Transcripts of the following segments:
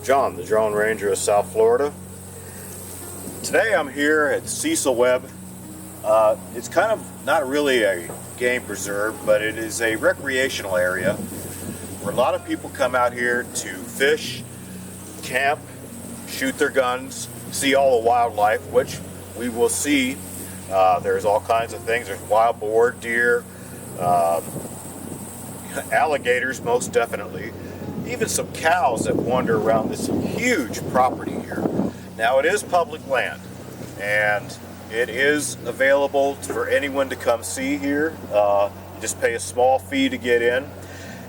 John, the Drone Ranger of South Florida. Today I'm here at Cecil Webb. It's kind of not really a game preserve, but it is a recreational area where a lot of people come out here to fish, camp, shoot their guns, see all the wildlife, which we will see. There's all kinds of things. There's wild boar, deer, alligators, most definitely. Even some cows that wander around this huge property here. Now, it is public land, and it is available for anyone to come see here. You just pay a small fee to get in.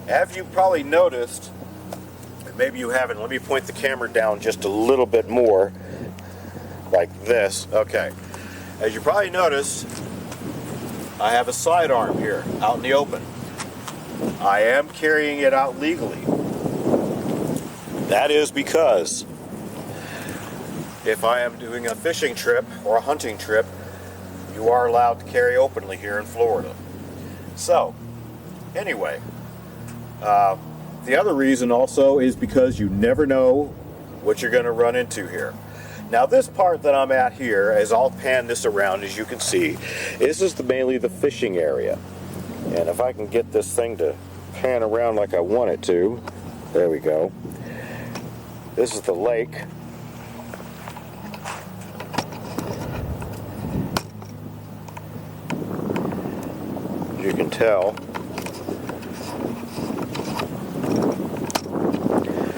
As you probably noticed, maybe you haven't, let me point the camera down just a little bit more, like this. Okay. As you probably noticed, I have a sidearm here, out in the open. I am carrying it out legally. That is because if I am doing a fishing trip or a hunting trip, you are allowed to carry openly here in Florida. So, anyway, the other reason also is because you never know what you're going to run into here. Now, this part that I'm at here, as I'll pan this around, as you can see, this is mainly the fishing area. And if I can get this thing to pan around like I want it to, there we go. This is the lake. As you can tell,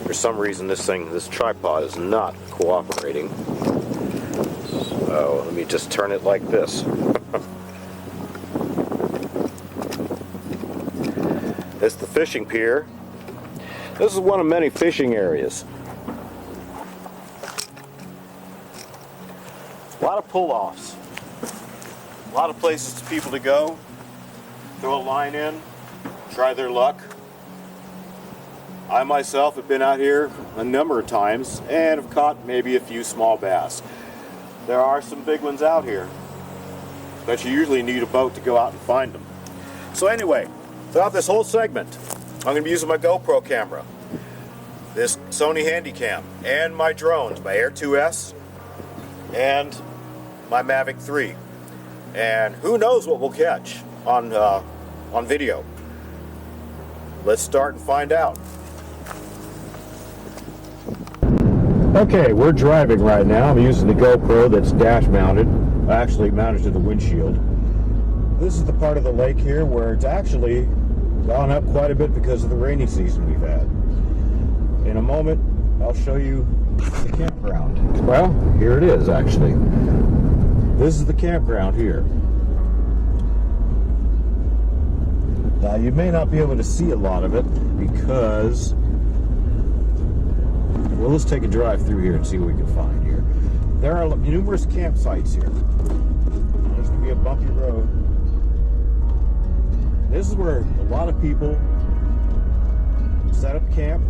for some reason this tripod is not cooperating. So let me just turn it like this. This is the fishing pier. This is one of many fishing areas. A lot of pull-offs, a lot of places for people to go, throw a line in, try their luck. I myself have been out here a number of times and have caught maybe a few small bass. There are some big ones out here, but you usually need a boat to go out and find them. So anyway, throughout this whole segment, I'm going to be using my GoPro camera, this Sony HANDYCAM, and my drones, my Air 2S, and my Mavic 3. And who knows what we'll catch on video. Let's start and find out. Okay, we're driving right now. I'm using the GoPro that's dash mounted, actually mounted to the windshield. This is the part of the lake here where it's actually gone up quite a bit because of the rainy season we've had. In a moment, I'll show you the campground. Well, here it is actually. This is the campground here. Now, you may not be able to see a lot of it because, well, let's take a drive through here and see what we can find here. There are numerous campsites here. There's going to be a bumpy road. This is where a lot of people set up camp,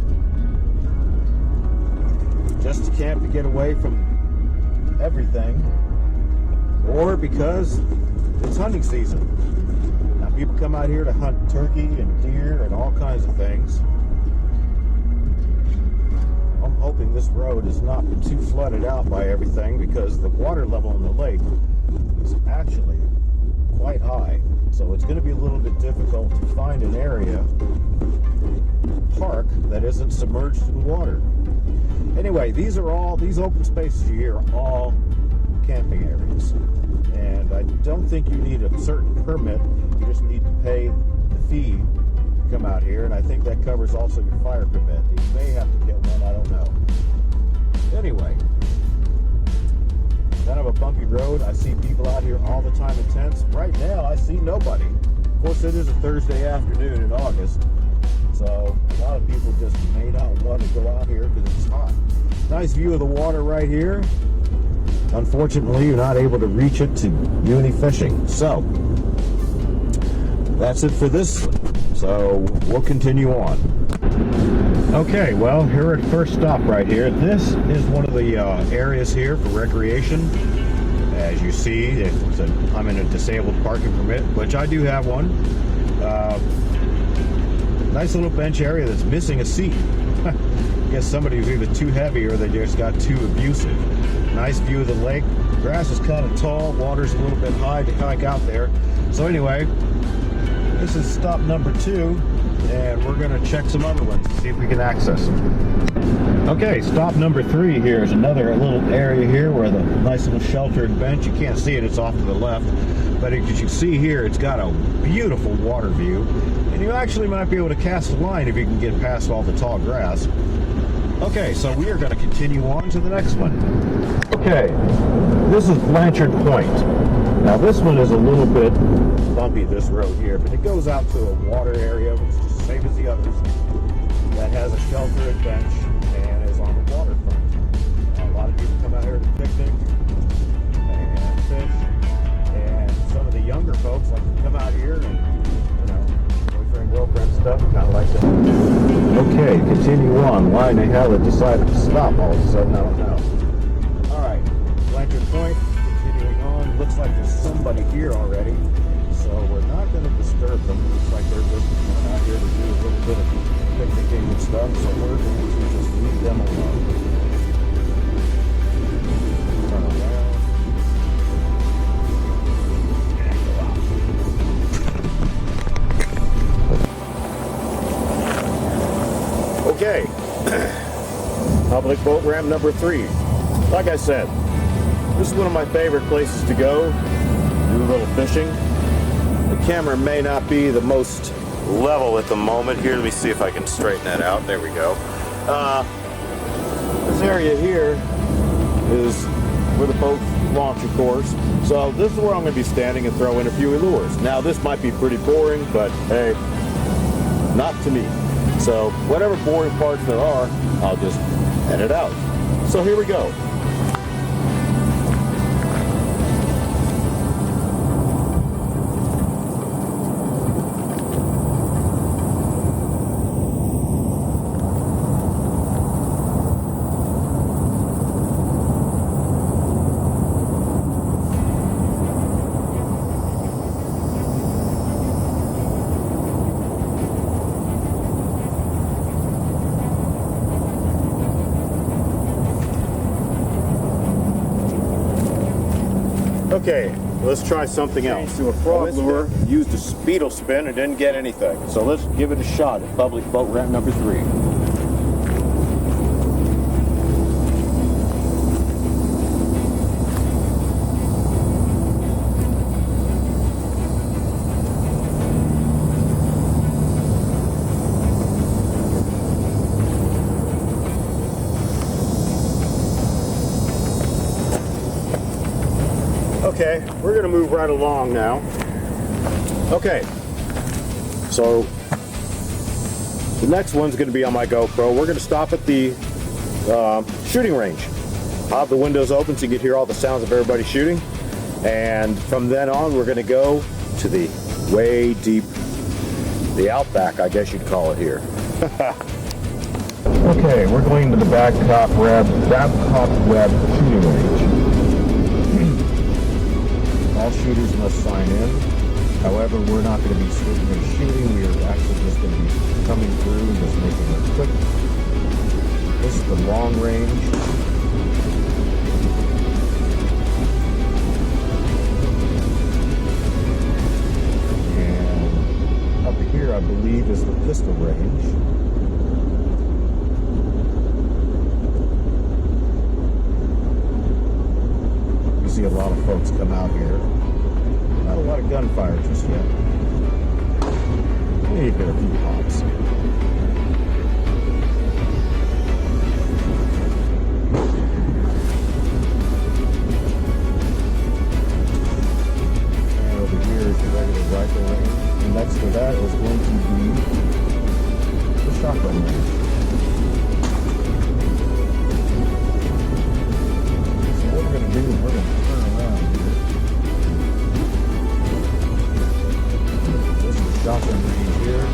just to camp to get away from everything, or because it's hunting season. Now, people come out here to hunt turkey and deer and all kinds of things. I'm hoping this road has not been too flooded out by everything, because the water level in the lake is actually quite high. So it's going to be a little bit difficult to find an area, park, that isn't submerged in water. Anyway, these open spaces here are all camping areas. And I don't think you need a certain permit. You just need to pay the fee to come out here. And I think that covers also your fire permit. You may have to get one, I don't know. Anyway, kind of a bumpy road. I see people out here all the time in tents. Right now, I see nobody. Of course, it is a Thursday afternoon in August, so a lot of people just may not want to go out here because it's hot. Nice view of the water right here. Unfortunately, you're not able to reach it to do any fishing. So, that's it for this. So, we'll continue on. Okay, well, here at first stop right here. This is one of the areas here for recreation. As you see, I'm in a disabled parking permit, which I do have one. Nice little bench area that's missing a seat. I guess somebody was either too heavy or they just got too abusive. Nice view of the lake. Grass is kind of tall, water's a little bit high to hike out there. So anyway, this is stop number 2, and we're gonna check some other ones to see if we can access them. Okay, stop number 3 here is another little area here where the nice little sheltered bench. You can't see it, it's off to the left. But as you can see here, it's got a beautiful water view. And you actually might be able to cast a line if you can get past all the tall grass. Okay, so we are going to continue on to the next one. Okay, this is Blanchard Point. Now this one is a little bit bumpy, this road here, but it goes out to a water area, which is just the same as the others, that has a shelter and bench and is on the waterfront. A lot of people come out here to picnic and fish, and some of the younger folks like to come out here and, you know, boyfriend, girlfriend stuff, kind of like that. Okay, continue on. Why in the hell it decided to stop all of a sudden, I don't know. Alright, Blanchard Point, continuing on. Looks like there's somebody here already, so we're not going to disturb them. Looks like they're just coming out here to do a little bit of picnicking and stuff, so we're going to just leave them alone. Turn around. Okay, public boat ramp number 3. Like I said, this is one of my favorite places to go, do a little fishing. The camera may not be the most level at the moment. Here, let me see if I can straighten that out. There we go. This area here is where the boats launch, of course. So this is where I'm going to be standing and throw in a few lures. Now, this might be pretty boring, but hey, not to me. So whatever boring parts there are, I'll just edit out. So here we go. Okay, let's try something else. To a frog lure, used a speedle spin and didn't get anything. So let's give it a shot at public boat ramp number 3. Okay, we're going to move right along now. Okay, so the next one's going to be on my GoPro. We're going to stop at the shooting range. I'll have the windows open so you can hear all the sounds of everybody shooting. And from then on, we're going to go to the way deep, the Outback, I guess you'd call it here. Okay, we're going to the Babcock Webb shooting range. All shooters must sign in. However, we're not going to be shooting. We are actually just going to be coming through and just making it quick. This is the long range. And up here, I believe, is the pistol range. You see a lot of folks come out here. Not a lot of gunfire just yet. Maybe a few pops. And over here is the regular rifle range. And next to that is going to be the shotgun range. So what we're going to do is we're going to turn around here. This is the shotgun range here.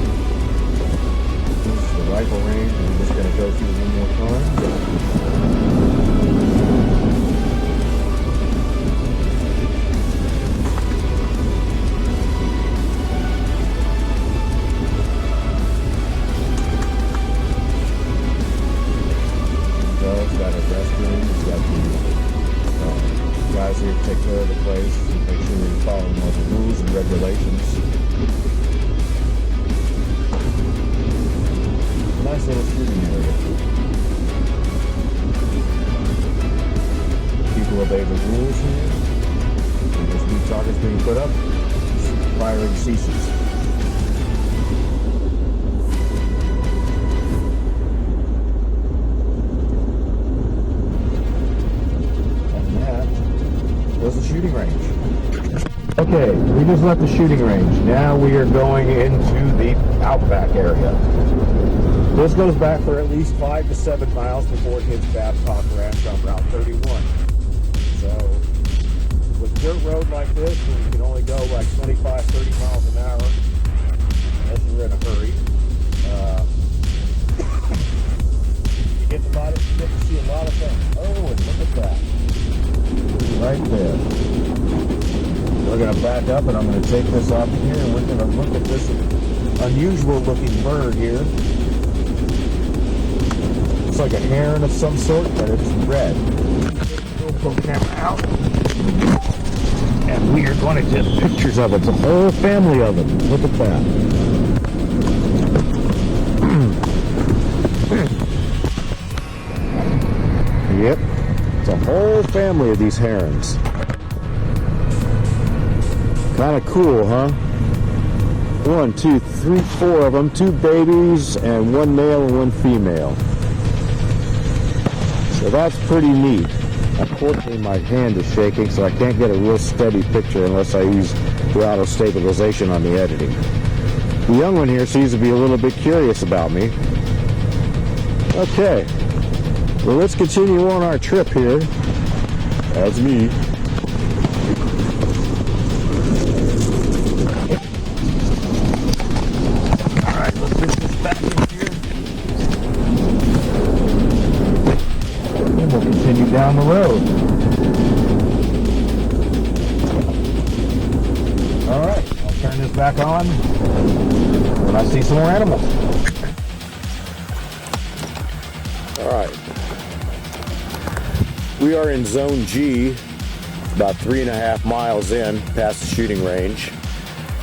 here to take care of the place, make sure you're following all the rules and regulations. Nice little shooting area. People obey the rules here. When there's meat targets being put up, firing ceases. Was the shooting range. Okay, we just left the shooting range. Now we are going into the Outback area. This goes back for at least 5 to 7 miles before it hits Babcock Ranch on Route 31. So, with a dirt road like this, where you can only go like 25, 30 miles an hour, unless you're in a hurry, you get to see a lot of things. Oh, and look at that. Right there. We're going to back up and I'm going to take this off here and we're going to look at this unusual looking bird here. It's like a heron of some sort, but it's red. GoPro camera out. And we are going to get pictures of it. It's a whole family of them. Look at that. Yep. It's a whole family of these herons. Kind of cool, huh? 1, 2, 3, 4 of them. 2 babies and 1 male and 1 female. So that's pretty neat. Unfortunately, my hand is shaking, so I can't get a real steady picture unless I use the auto stabilization on the editing. The young one here seems to be a little bit curious about me. Okay. Well, let's continue on our trip here. That's me. All right, let's push this back in here. And we'll continue down the road. All right, I'll turn this back on when I see some more animals. All right. We are in Zone G, about 3.5 miles in, past the shooting range.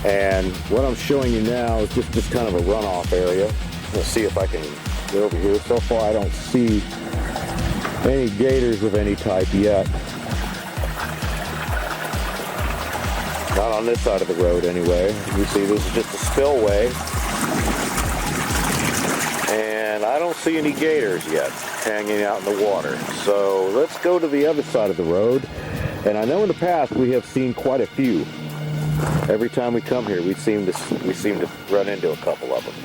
And what I'm showing you now is just kind of a runoff area. Let's see if I can get over here. So far I don't see any gators of any type yet. Not on this side of the road anyway. You see this is just a spillway. And I don't see any gators yet hanging out in the water. So let's go to the other side of the road. And I know in the past we have seen quite a few. Every time we come here, we seem to run into a couple of them.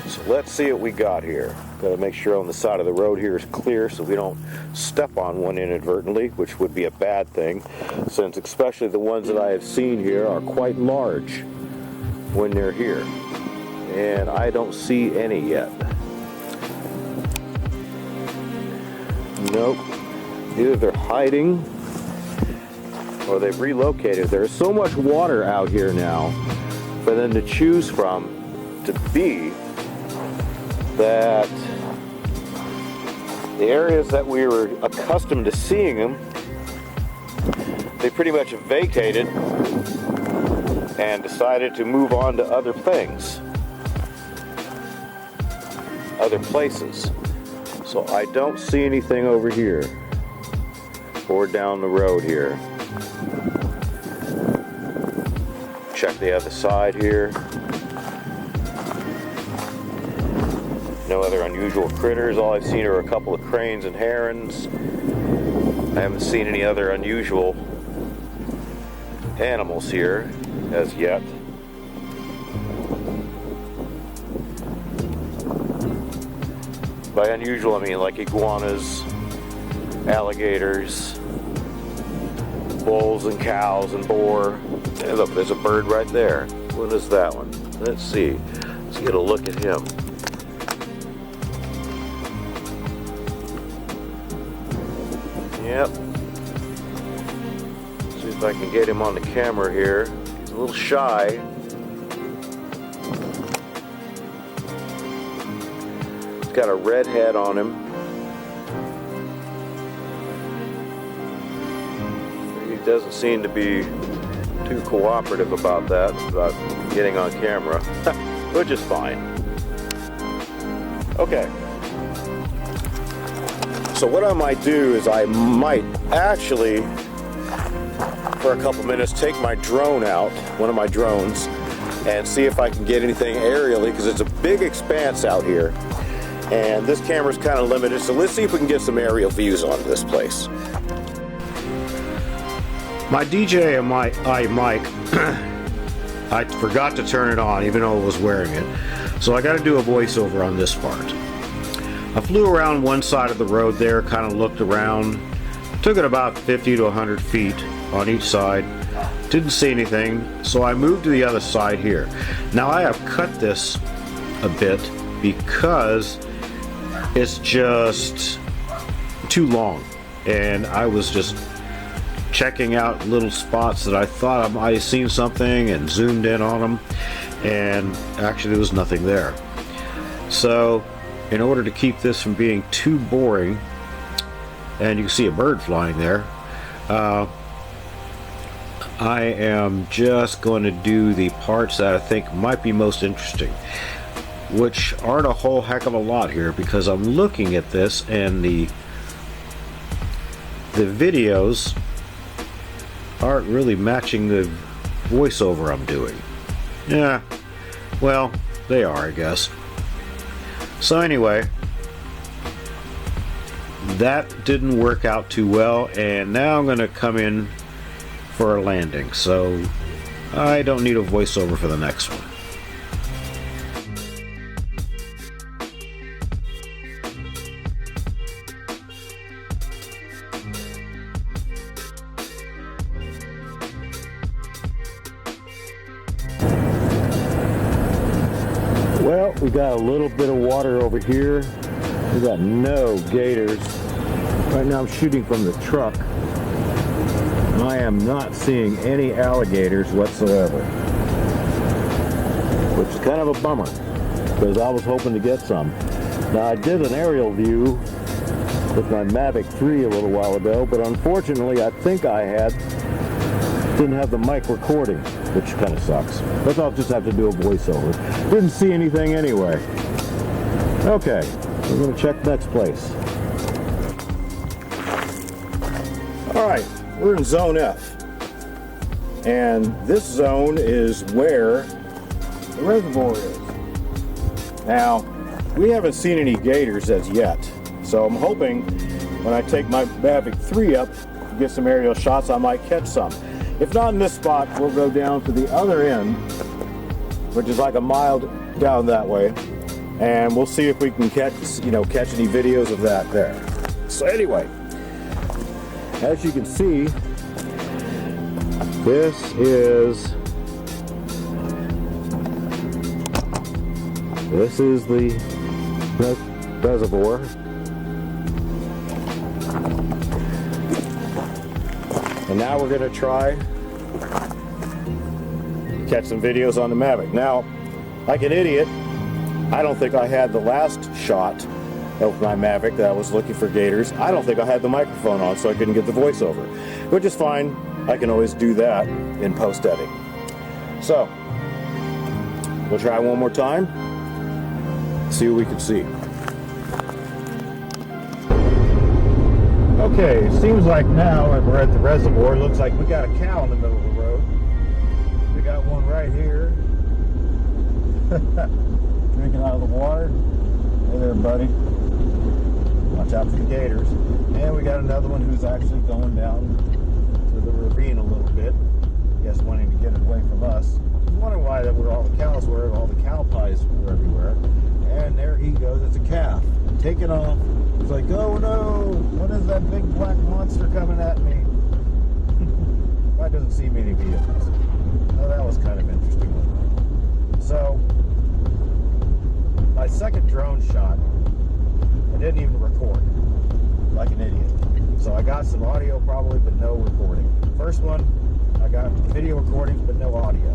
So let's see what we got here. Got to make sure on the side of the road here is clear so we don't step on one inadvertently, which would be a bad thing, since especially the ones that I have seen here are quite large when they're here. And I don't see any yet. Nope. Either they're hiding or they've relocated. There's so much water out here now for them to choose from to be that the areas that we were accustomed to seeing them, they pretty much vacated and decided to move on to other things, other places. So I don't see anything over here or down the road here. Check the other side here. No other unusual critters. All I've seen are a couple of cranes and herons. I haven't seen any other unusual animals here as yet. By unusual, I mean like iguanas, alligators, bulls and cows and boar. Hey, look, there's a bird right there. What is that one? Let's see. Let's get a look at him. Yep. See if I can get him on the camera here. He's a little shy. He's got a red head on him. There you doesn't seem to be too cooperative about that, about getting on camera, which is fine. Okay. So what I might do is I might actually, for a couple minutes, take my drone out, one of my drones, and see if I can get anything aerially, because it's a big expanse out here. And this camera's kind of limited, so let's see if we can get some aerial views on this place. My DJI mic, I forgot to turn it on even though I was wearing it. So I got to do a voiceover on this part. I flew around one side of the road there, kind of looked around, took it about 50 to 100 feet on each side. Didn't see anything, so I moved to the other side here. Now I have cut this a bit because it's just too long, and I was just checking out little spots that I thought I might have seen something and zoomed in on them, and actually there was nothing there. So in order to keep this from being too boring, and you can see a bird flying there, I am just going to do the parts that I think might be most interesting, which aren't a whole heck of a lot here, because I'm looking at this and the videos aren't really matching the voiceover I'm doing. Yeah, well, they are, I guess. So anyway, that didn't work out too well, and now I'm going to come in for a landing, so I don't need a voiceover for the next one. Well, we got a little bit of water over here. We got no gators. Right now I'm shooting from the truck. I am not seeing any alligators whatsoever, which is kind of a bummer, because I was hoping to get some. Now, I did an aerial view with my Mavic 3 a little while ago, but unfortunately I think didn't have the mic recording, which kind of sucks. But I'll just have to do a voiceover. Didn't see anything anyway. Okay, we're going to check next place. All right. We're in Zone F, and this zone is where the reservoir is. Now, we haven't seen any gators as yet, so I'm hoping when I take my Mavic 3 up to get some aerial shots, I might catch some. If not in this spot, we'll go down to the other end, which is like a mile down that way, and we'll see if we can catch any videos of that there. So anyway, as you can see, this is the reservoir. And now we're going to try to catch some videos on the Mavic. Now, like an idiot, I don't think I had the last shot of my Mavic that I was looking for gators. I don't think I had the microphone on, so I couldn't get the voiceover, which is fine. I can always do that in post-editing. So, we'll try one more time, see what we can see. Okay, seems like now we're at the reservoir. Looks like we got a cow in the middle of the road. We got one right here. Drinking out of the water. Hey there, buddy. Watch out for the gators. And we got another one who's actually going down to the ravine a little bit. I guess wanting to get away from us. I was wondering why that where all the cows were and all the cow pies were everywhere. And there he goes. It's a calf. Taking off. He's like, oh no, what is that big black monster coming at me? Why doesn't see many vehicles? Oh, that was kind of interesting. So, my second drone shot, I didn't even record, like an idiot. So I got some audio probably, but no recording. First one, I got video recordings, but no audio.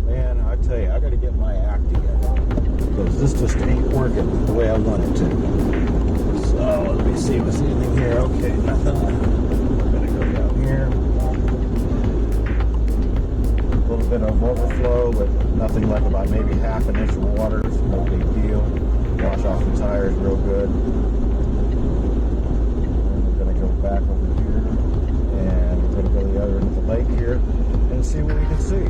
Man, I tell you, I got to get my act together, because this just ain't working the way I want it to. So let me see if there's anything here. Okay, nothing. I'm gonna go down here. Nothing like about maybe half an inch of water, so no big deal. Wash off the tires real good. And we're going to go back over here, and we're going to go to the other end of the lake here and see what we can see.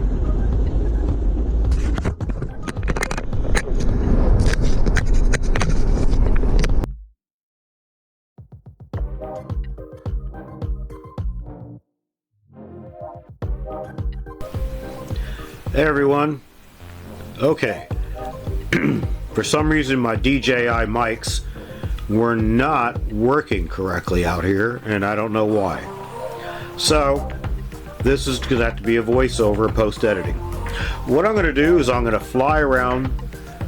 Hey everyone. Okay. For some reason my DJI mics were not working correctly out here, and I don't know why. So this is going to have to be a voiceover post-editing. What I'm going to do is I'm going to fly around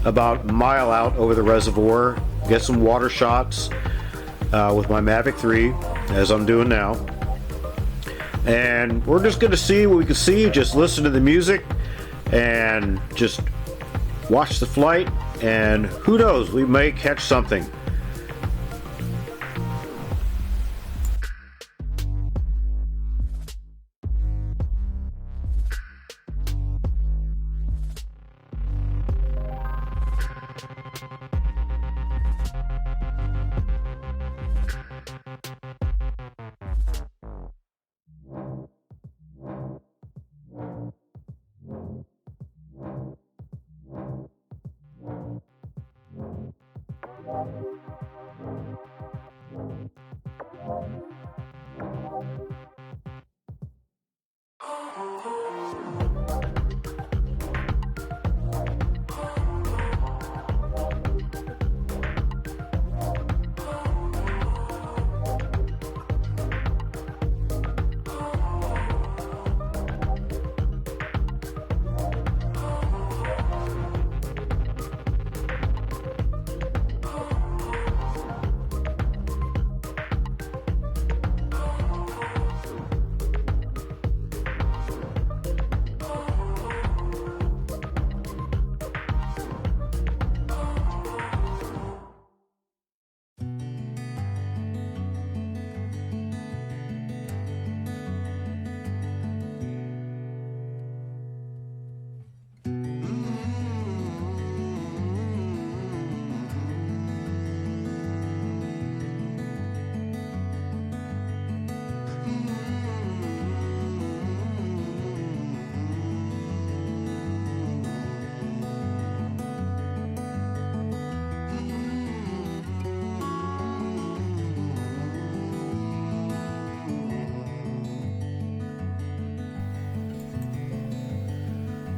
about a mile out over the reservoir, get some water shots with my Mavic 3, as I'm doing now. And we're just going to see what we can see, just listen to the music, and just watch the flight, and who knows, we may catch something.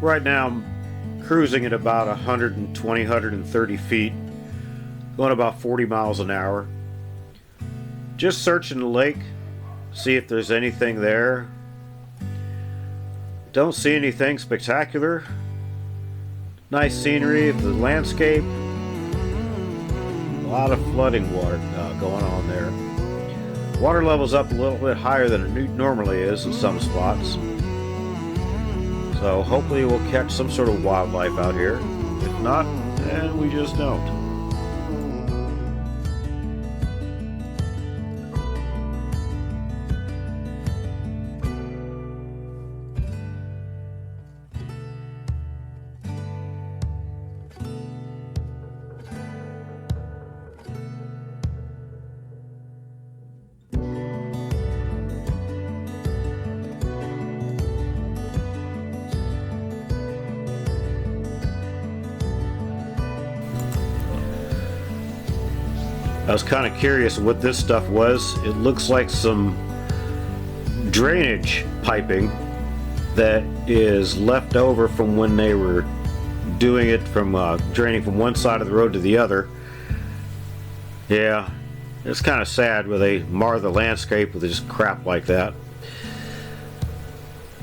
Right now I'm cruising at about 120, 130 feet, going about 40 miles an hour. Just searching the lake, see if there's anything there. Don't see anything spectacular. Nice scenery of the landscape. A lot of flooding water going on there. Water level's up a little bit higher than it normally is in some spots. So hopefully we'll catch some sort of wildlife out here. If not, then we just don't. I was kind of curious what this stuff was. It looks like some drainage piping that is left over from when they were doing it from draining from one side of the road to the other. Yeah, it's kind of sad where they mar the landscape with just crap like that.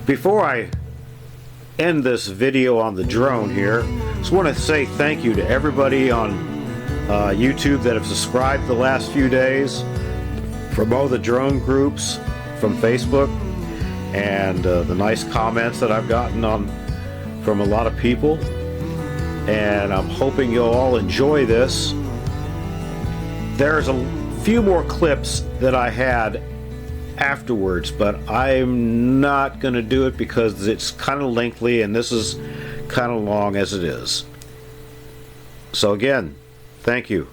Before I end this video on the drone here, I just want to say thank you to everybody on YouTube that have subscribed the last few days, from all the drone groups, from Facebook, and the nice comments that I've gotten from a lot of people. And I'm hoping you'll all enjoy this. There's a few more clips that I had afterwards, but I'm not going to do it because it's kind of lengthy, and this is kind of long as it is. So again, thank you.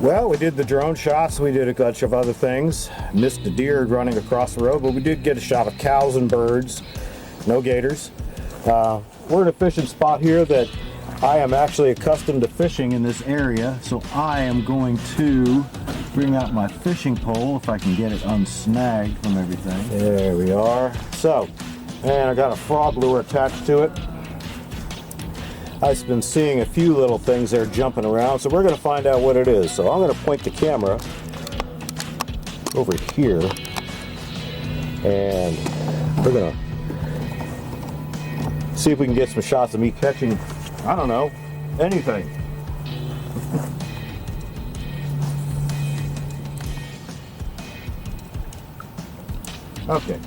Well, we did the drone shots, we did a bunch of other things. Missed a deer running across the road, but we did get a shot of cows and birds. No gators. We're in a fishing spot here that I am actually accustomed to fishing in this area, so I am going to bring out my fishing pole if I can get it unsnagged from everything. There we are. So, and I got a frog lure attached to it. I've been seeing a few little things there jumping around, so we're going to find out what it is. So I'm going to point the camera over here, and we're going to see if we can get some shots of me catching, I don't know, anything. Okay,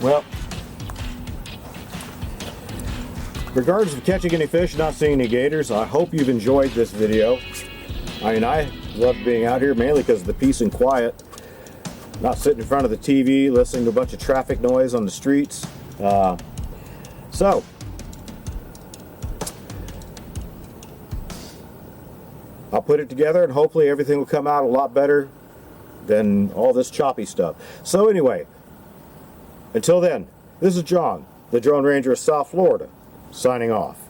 well, regards to catching any fish, not seeing any gators, I hope you've enjoyed this video. I mean, I love being out here mainly because of the peace and quiet. Not sitting in front of the TV, listening to a bunch of traffic noise on the streets. So, I'll put it together and hopefully everything will come out a lot better than all this choppy stuff. So anyway, until then, this is John, the Drone Ranger of South Florida, signing off.